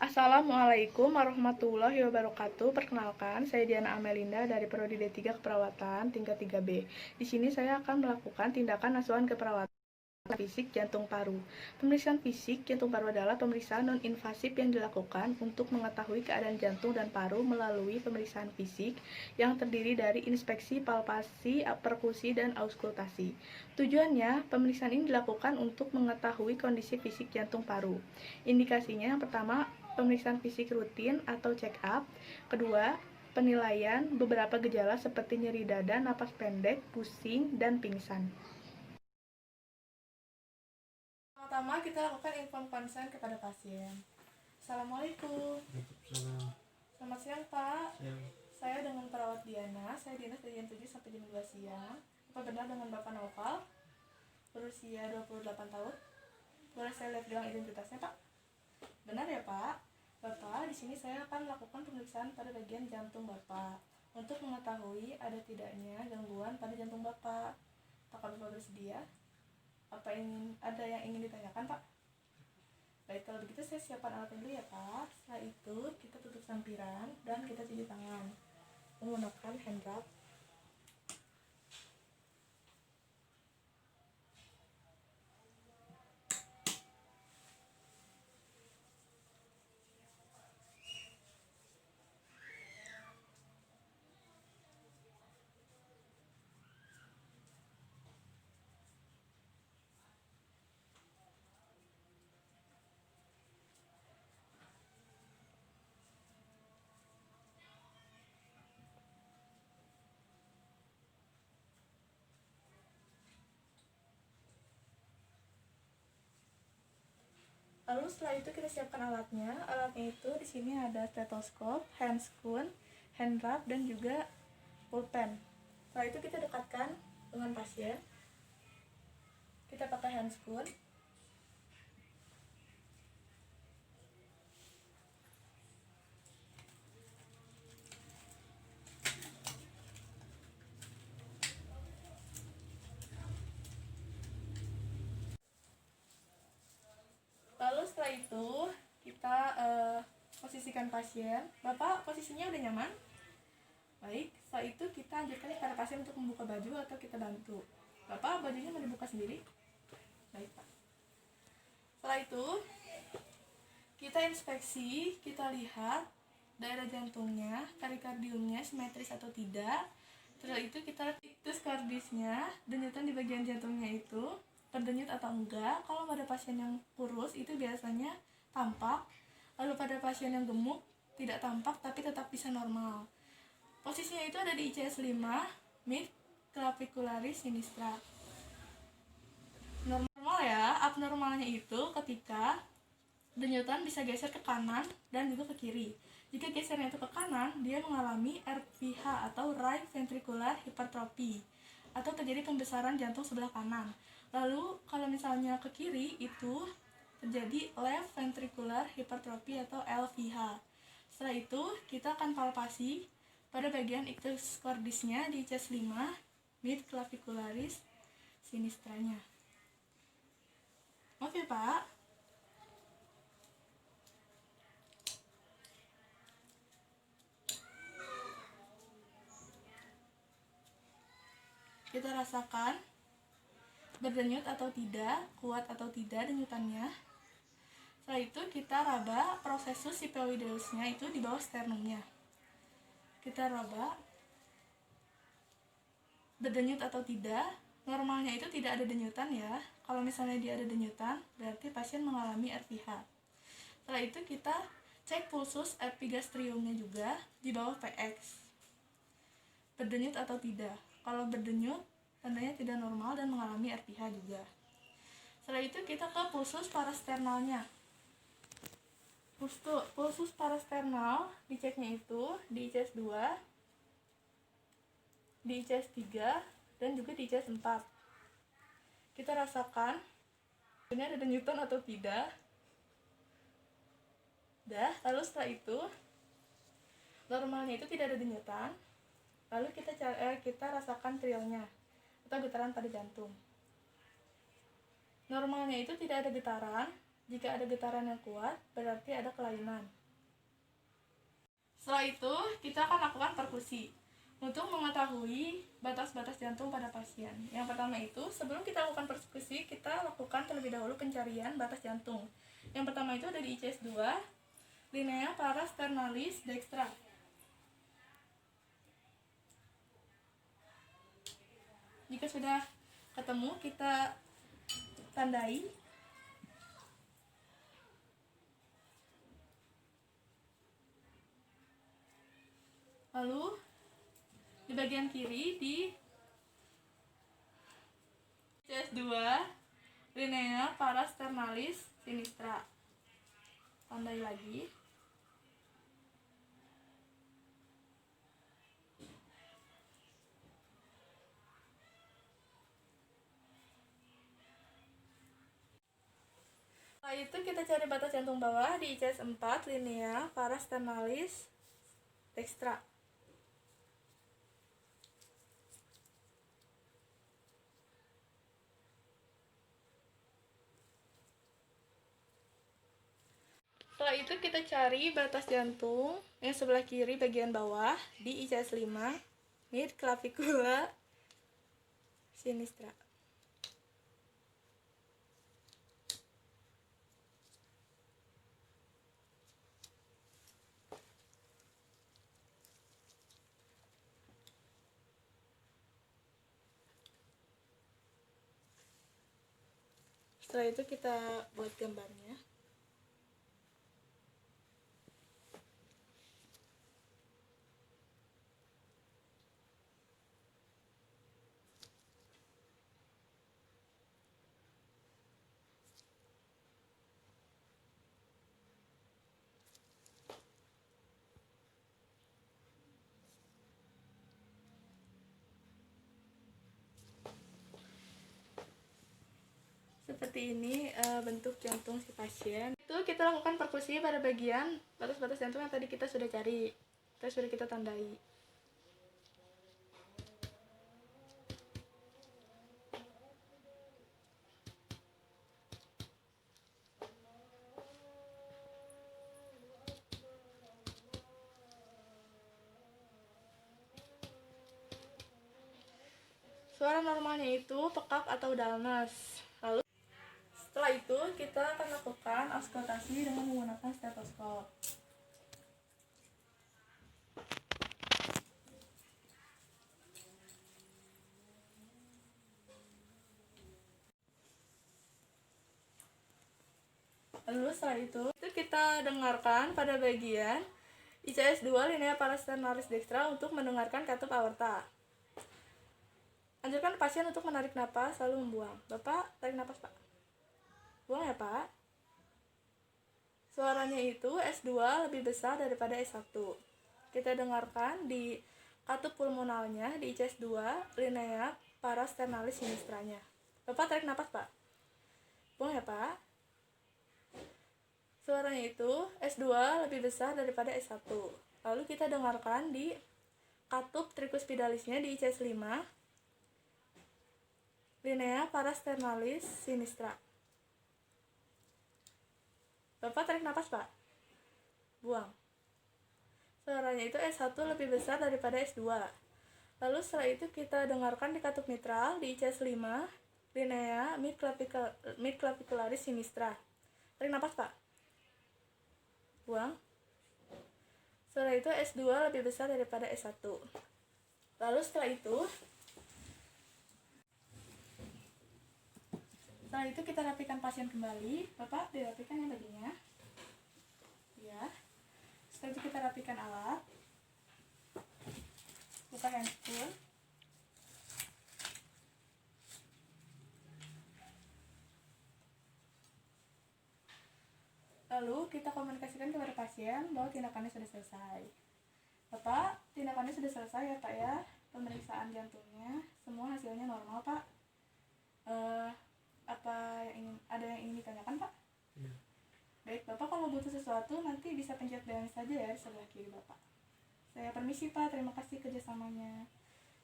Assalamualaikum warahmatullahi wabarakatuh. Perkenalkan, saya Diana Amelinda dari Prodi D3 Keperawatan tingkat 3B. Di sini saya akan melakukan tindakan asuhan keperawatan fisik jantung paru. Pemeriksaan fisik jantung paru adalah pemeriksaan non-invasif yang dilakukan untuk mengetahui keadaan jantung dan paru melalui pemeriksaan fisik yang terdiri dari inspeksi, palpasi, perkusi, dan auskultasi. Tujuannya, pemeriksaan ini dilakukan untuk mengetahui kondisi fisik jantung paru. Indikasinya yang pertama, pemeriksaan fisik rutin atau check up. Kedua, penilaian beberapa gejala seperti nyeri dada, napas pendek, pusing, dan pingsan. Pertama, kita lakukan inform consent kepada pasien. Assalamualaikum. Selamat siang, Pak. Saya dengan perawat Diana. Saya dinas dari jam 7 sampai jam 2 siang. Apa benar dengan Bapak Naufal? Berusia 28 tahun. Boleh saya lihat gelang identitasnya, Pak? Benar ya, Pak? Bapak, di sini saya akan melakukan pemeriksaan pada bagian jantung Bapak untuk mengetahui ada tidaknya gangguan pada jantung Bapak. Apakah Bapak bersedia? Ada yang ingin ditanyakan, Pak? Baik, kalau begitu saya siapkan alatnya dulu ya, Pak. Setelah itu kita tutup sampiran dan kita cuci tangan menggunakan hand rub. Lalu setelah itu kita siapkan alatnya. Alatnya itu di sini ada stetoskop, handscoon, hand rub, dan juga pulpen. Setelah itu kita dekatkan dengan pasien. Kita pakai handscoon. Lalu setelah itu kita posisikan pasien. Bapak posisinya udah nyaman? Baik, setelah itu kita anjurkan kepada pasien untuk membuka baju atau kita bantu. Bapak, bajunya mau dibuka sendiri? Baik, Pak. Setelah itu kita inspeksi, kita lihat daerah jantungnya, perikardiumnya simetris atau tidak. Setelah itu kita lihat iktus kardisnya, denyutan di bagian jantungnya itu terdenyut atau enggak. Kalau pada pasien yang kurus itu biasanya tampak, lalu pada pasien yang gemuk tidak tampak tapi tetap bisa normal. Posisinya itu ada di ICS 5, mid clavicularis sinistra. Normal ya, abnormalnya itu ketika denyutan bisa geser ke kanan dan juga ke kiri. Jika gesernya itu ke kanan, dia mengalami RVH atau right ventricular hypertrophy atau terjadi pembesaran jantung sebelah kanan. Lalu kalau misalnya ke kiri itu terjadi left ventricular hypertrophy atau LVH. Setelah itu kita akan palpasi pada bagian ictus cordisnya di chest 5, mid clavicularis sinistranya. Oke, Pak. Kita rasakan berdenyut atau tidak, kuat atau tidak denyutannya. Setelah itu kita raba prosesus siphioideusnya itu di bawah sternumnya. Kita raba berdenyut atau tidak. Normalnya itu tidak ada denyutan ya. Kalau misalnya dia ada denyutan, berarti pasien mengalami RVH. Setelah itu kita cek pulsus epigastriumnya juga di bawah PX. Berdenyut atau tidak. Kalau berdenyut, tandanya tidak normal dan mengalami RVH juga. Setelah itu kita ke pulsus parasternalnya. Pulsus parasternal diceknya itu di ICS 2, di ICS 3, dan juga di ICS 4. Kita rasakan ini ada denyutan atau tidak. Lalu setelah itu normalnya itu tidak ada denyutan. Lalu kita rasakan trilnya atau getaran pada jantung. Normalnya itu tidak ada getaran Jika ada getaran yang kuat, berarti ada kelainan. Setelah itu, kita akan lakukan perkusi untuk mengetahui batas-batas jantung pada pasien. Yang pertama itu, sebelum kita lakukan perkusi, kita lakukan terlebih dahulu pencarian batas jantung. Yang pertama itu ada di ICS 2, linea parasternalis dextra. Jika sudah ketemu, kita tandai. Lalu di bagian kiri di CS2 linea parasternalis sinistra. Tandai lagi. Setelah itu kita cari batas jantung bawah di ICS 4 linea parasternalis dextra. Setelah itu kita cari batas jantung yang sebelah kiri bagian bawah di ICS 5 mid clavicula sinistra. Setelah itu kita buat gambarnya. Seperti ini bentuk jantung si pasien. Itu kita lakukan perkusi pada bagian batas-batas jantung yang tadi kita sudah cari, sudah kita tandai. Suara normalnya itu pekak atau danas. Lalu setelah itu kita akan lakukan auskultasi dengan menggunakan stetoskop. Lalu setelah itu kita dengarkan pada bagian ICS 2 linea parasternalis dextra untuk mendengarkan katup aorta. Anjurkan pasien untuk menarik napas lalu membuang. Bapak, tarik napas, Pak. Buang ya, Pak. Suaranya itu S2 lebih besar daripada S1. Kita dengarkan di katup pulmonalnya di ICS 2 linea parasternalis sinistranya. Bapak tarik napas, Pak. Buang ya, Pak. Suaranya itu S2 lebih besar daripada S1. Lalu kita dengarkan di katup tricuspidalisnya di ICS 5 linea parasternalis sinistra. Bapak tarik napas, Pak. Buang. Suaranya itu S1 lebih besar daripada S2. Lalu setelah itu kita dengarkan di katup mitral di ICS 5 linea midclavicularis sinistra. Tarik napas, Pak. Buang. Setelah itu S2 lebih besar daripada S1. Lalu setelah itu kita rapikan pasien kembali. Bapak dirapikan ya bajunya. Ya. Setelah itu kita rapikan alat. Buka handphone. Lalu kita komunikasikan kepada pasien bahwa tindakannya sudah selesai. Bapak, tindakannya sudah selesai ya Pak ya. Pemeriksaan jantungnya, semua hasilnya normal Pak. Ada yang ingin ditanyakan Pak? Ya. Baik Bapak, kalau butuh sesuatu nanti bisa pencet bel saja ya di sebelah kiri Bapak. Saya permisi Pak, terima kasih kerjasamanya.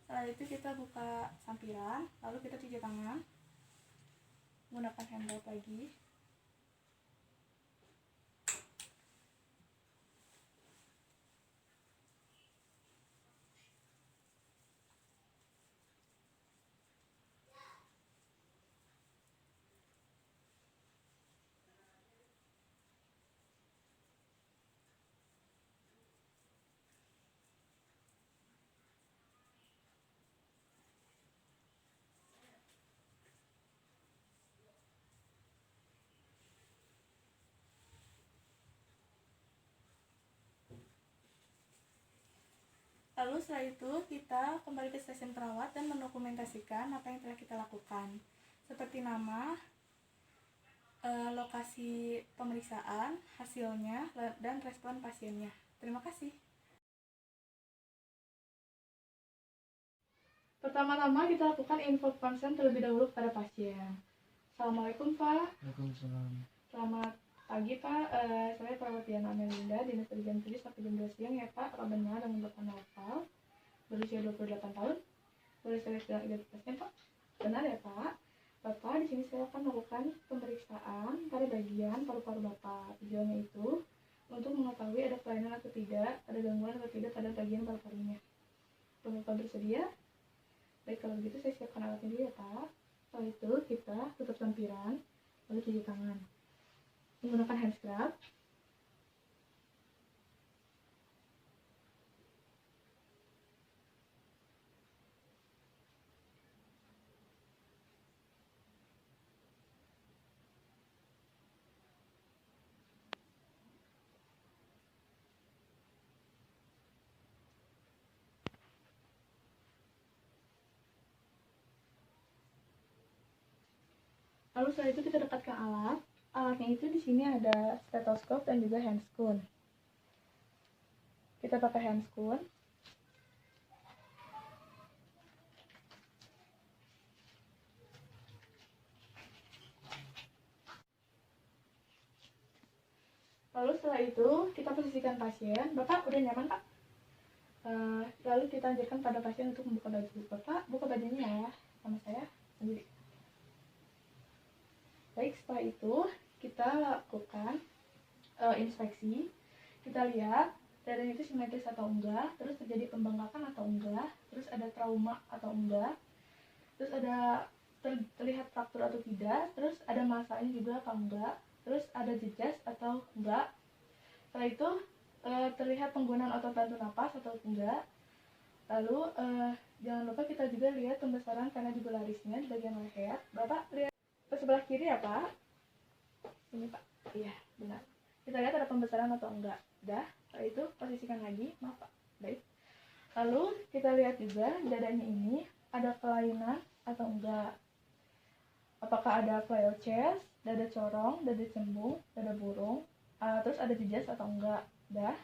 Setelah itu kita buka sampiran, lalu kita cuci tangan menggunakan hand glove lagi. Lalu setelah itu kita kembali ke stasiun perawat dan mendokumentasikan apa yang telah kita lakukan, seperti nama, lokasi pemeriksaan, hasilnya, dan respon pasiennya. Terima kasih. Pertama-tama kita lakukan info konsen terlebih dahulu kepada pasien. Assalamualaikum Pak. Waalaikumsalam. Selamat pagi Pak, saya perawat Diana Amelinda, dinas dari jam 7 sampai jam 2 siang ya Pak. Apa benar dengan Bapak Naufal, berusia 28 tahun? Boleh saya lihat identitasnya Pak? Benar ya Pak. Bapak, di sini saya akan melakukan pemeriksaan pada bagian paru-paru Bapak. Tujuannya itu untuk mengetahui ada kelainan atau tidak, ada gangguan atau tidak pada bagian paru-parunya. Bapak bersedia? Baik, kalau begitu saya siapkan alatnya dulu ya Pak. Setelah itu kita tutup lampiran, lalu cuci tangan menggunakan hand scrub. Lalu setelah itu kita dekatkan alat. Alatnya itu di sini ada stetoskop dan juga handscoon. Kita pakai handscoon. Lalu setelah itu kita posisikan pasien. Bapak udah nyaman Pak? Lalu kita anjurkan pada pasien untuk membuka baju. Bapak buka bajunya ya, sama saya sendiri. Baik, setelah itu kita lakukan inspeksi. Kita lihat dadanya itu simetris atau enggak, terus terjadi pembengkakan atau enggak, terus ada trauma atau enggak, terus ada terlihat fraktur atau tidak, terus ada masanya juga atau enggak, terus ada jejas atau enggak. Setelah itu terlihat penggunaan otot bantu napas atau enggak. Lalu jangan lupa kita juga lihat pembesaran vena jugularisnya di bagian leher. Bapak lihat ke sebelah kiri ya Pak. Ini Pak. Iya, benar. Kita lihat ada pembesaran atau enggak. Dah, setelah itu posisikan lagi. Maaf Pak. Baik. Lalu kita lihat juga dadanya ini ada kelainan atau enggak. Apakah ada flail chest, dada corong, dada cembung, dada burung, terus ada jejas atau enggak. Dah.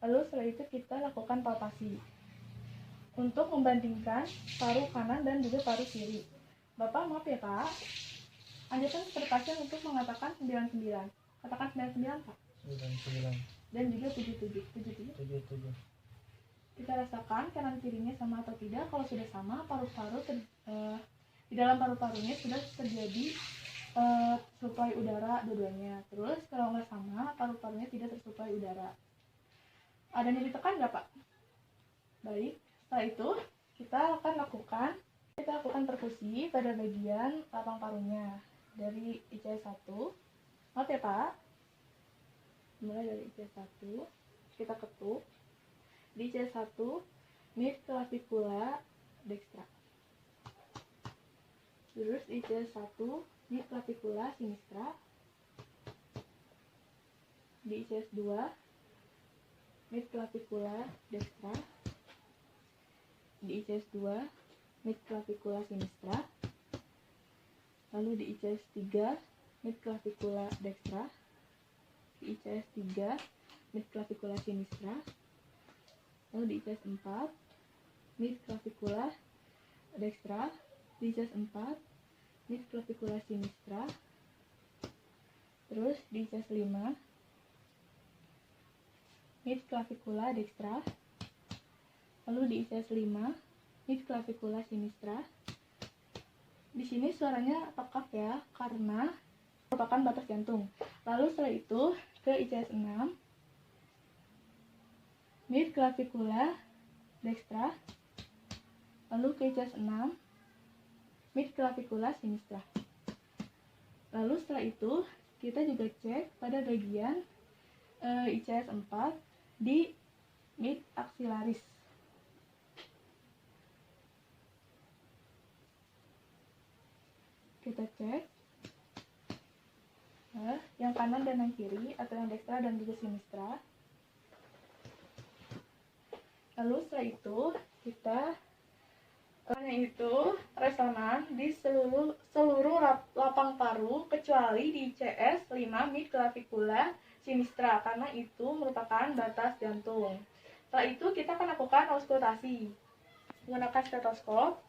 Lalu setelah itu kita lakukan palpasi untuk membandingkan paru kanan dan juga paru kiri. Bapak maaf ya Pak, anjurkan kepada pasien untuk mengatakan 99. Katakan 99 Pak. 99. Dan juga 77. 77. Kita rasakan kanan kirinya sama atau tidak. Kalau sudah sama, paru-paru di dalam paru-parunya sudah terjadi suplai udara dua-duanya. Terus kalau nggak sama, paru-parunya tidak tersuplai udara. Ada yang ditekan nggak Pak? Baik. Setelah itu kita akan lakukan perfusi pada bagian lapang parunya dari ICS 1. Maaf ya Pak. Mulai dari ICS 1 kita ketuk. Di ICS 1 mid clavicula dextra. Terus di ICS 1 mid clavicula sinistra. Di ICS 2 mid clavicula dextra. Di ICS 2 mid clavicula sinistra. Lalu di ICS 3 mid clavicula dextra. Di ICS 3 mid clavicula sinistra. Lalu di ICS 4 mid clavicula dextra. Di ICS 4 mid clavicula sinistra. Terus di ICS 5 mid clavicula dextra. Lalu di ICS 5 mid clavicula sinistra. Di sini suaranya pekak ya, karena merupakan batas jantung. Lalu setelah itu ke ICS 6 mid clavicula dextra. Lalu ke ICS 6 mid clavicula sinistra. Lalu setelah itu kita juga cek pada bagian ICS 4 di mid axillaris. Kita cek yang kanan dan yang kiri, atau yang dextra dan juga sinistra. Lalu setelah itu kita resonan di seluruh lapang paru kecuali di CS 5 mid clavicula sinistra karena itu merupakan batas jantung. Setelah itu kita akan lakukan auskultasi menggunakan stetoskop.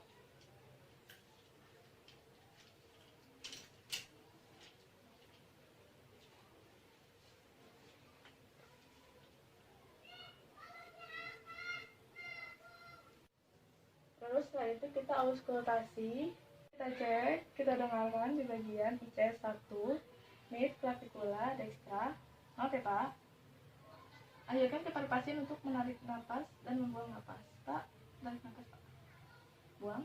Lalu setelah itu kita auskultasi, kita cek, kita dengarkan di bagian ICS 1 mid clavicula dextra. Maaf ya Pak. Ajarkan kepada pasien untuk menarik nafas dan membuang nafas. Pak, tarik nafas Pak. Buang.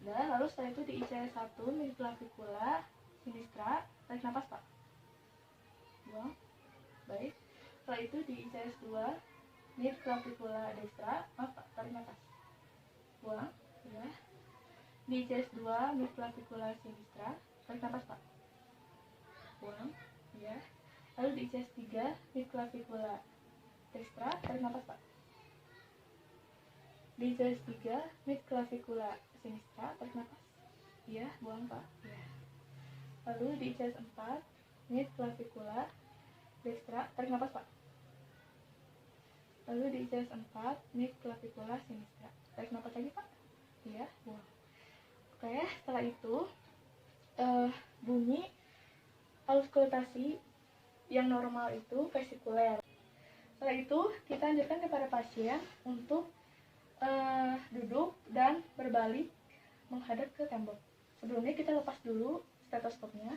Dan lalu setelah itu di ICS 1 mid clavicula sinistra, tarik nafas Pak. Buang. Baik. Setelah itu di ICS 2 mid clavicula dextra, maaf Pak, tarik nafas. Buang, ya. Di ICS 2 mid clavicula sinistra, tarik nafas Pak. Buang, ya. Lalu di ICS 3 mid clavicula dextra, tarik nafas Pak. Di ICS 3 mid clavicula sinistra, tarik nafas. Ya, buang Pak. Ya. Lalu di ICS 4 mid clavicula dextra, tarik nafas Pak. Lalu di ICS 4 mid clavicula sinistra, tarik nafas lagi Pak. Ya, buang. Oke, setelah itu bunyi auskultasi yang normal itu vesikuler. Setelah itu kita anjurkan kepada pasien untuk duduk dan berbalik menghadap ke tembok. Sebelumnya kita lepas dulu stetoskopnya.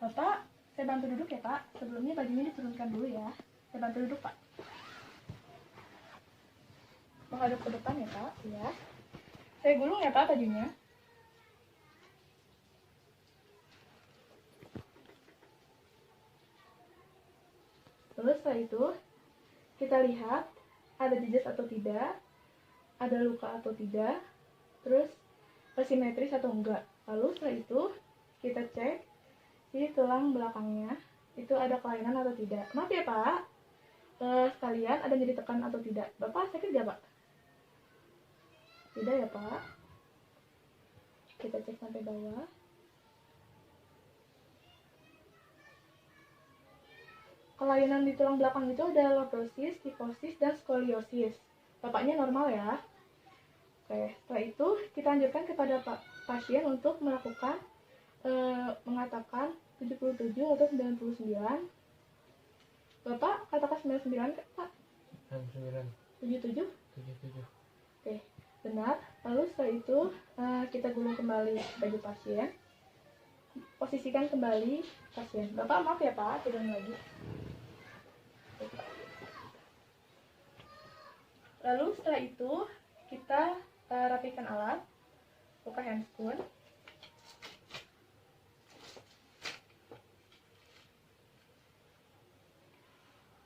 Bapak, saya bantu duduk ya Pak. Sebelumnya bajunya diturunkan dulu ya. Saya bantu duduk Pak. Menghadap ke depan ya Pak. Ya. Saya gulung ya Pak bajunya. Lalu setelah itu kita lihat ada jejas atau tidak, ada luka atau tidak, terus simetris atau enggak. Lalu setelah itu kita cek di tulang belakangnya itu ada kelainan atau tidak. Maaf ya Pak, sekalian ada nyeri tekan atau tidak. Bapak sakit gak Pak? Tidak ya Pak. Kita cek sampai bawah. Kelainan di tulang belakang itu ada lordosis, kifosis, dan skoliosis. Bapaknya normal ya. Oke, setelah itu kita anjurkan kepada pasien untuk melakukan mengatakan 77 atau 99. Bapak katakan 99 Pak? 69. 77? 77. Oke, benar. Lalu setelah itu kita gulung kembali baju pasien. Posisikan kembali pasien. Bapak maaf ya Pak, turun lagi. Lalu setelah itu kita rapikan alat, buka handscoon.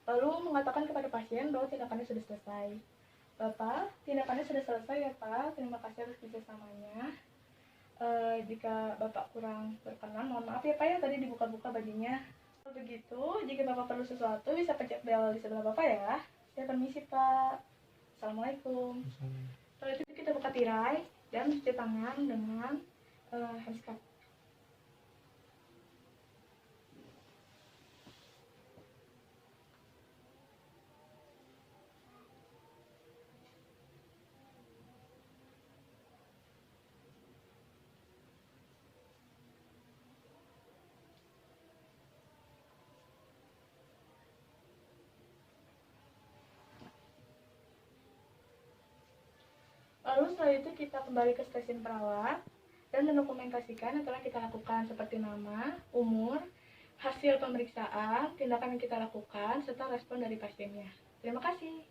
Lalu mengatakan kepada pasien bahwa tindakannya sudah selesai. Bapak, tindakannya sudah selesai ya Pak. Terima kasih atas kerjasamanya. Jika Bapak kurang berkenan, mohon maaf ya Pak ya, tadi dibuka-buka bajunya. Kalau begitu, jika Bapak perlu sesuatu bisa pencet bel di sebelah Bapak ya. Saya permisi Pak. Assalamualaikum. Setelah itu kita buka tirai dan cuci tangan dengan hand scrub. Lalu setelah itu kita kembali ke stasiun perawat dan mendokumentasikan yang telah kita lakukan seperti nama, umur, hasil pemeriksaan, tindakan yang kita lakukan, serta respon dari pasiennya. Terima kasih.